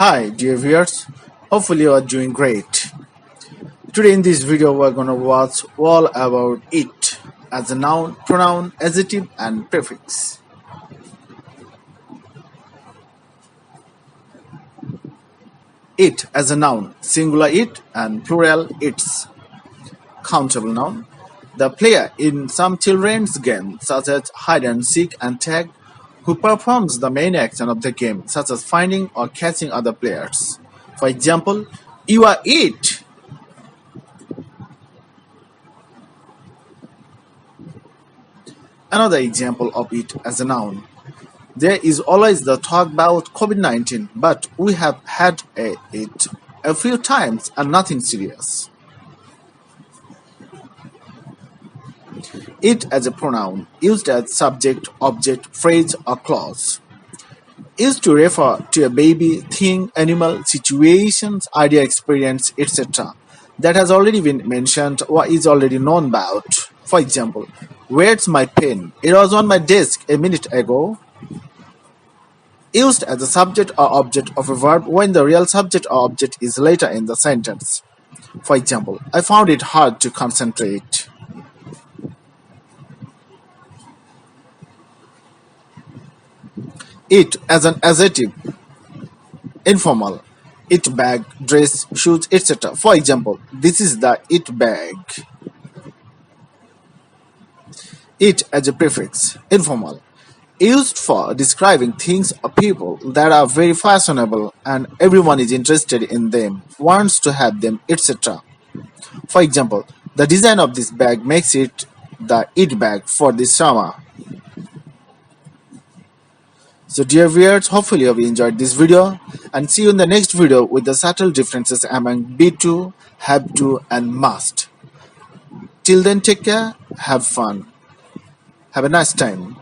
Hi dear viewers, hopefully you are doing great. Today in this video we're gonna watch all about it as a noun, pronoun, adjective and prefix. It as a noun, singular it and plural its. Countable noun. The player in some children's games such as hide and seek and tag who performs the main action of the game such as finding or catching other players. For example, you are it. Another example of it as a noun. There is always the talk about COVID-19, but we have had it a few times and nothing serious. It as a pronoun, used as subject, object, phrase, or clause. Used to refer to a baby, thing, animal, situations, idea, experience, etc. that has already been mentioned or is already known about. For example, where's my pen? It was on my desk a minute ago. Used as a subject or object of a verb when the real subject or object is later in the sentence. For example, I found it hard to concentrate. It as an adjective. Informal. It bag, dress, shoes, etc. For example, this is the it bag. It as a prefix. Informal. Used for describing things or people that are very fashionable and everyone is interested in them, wants to have them, etc. For example, the design of this bag makes it the it bag for this summer. So dear viewers, hopefully you have enjoyed this video and see you in the next video with the subtle differences among be to, have to and must. Till then, take care, have fun. Have a nice time.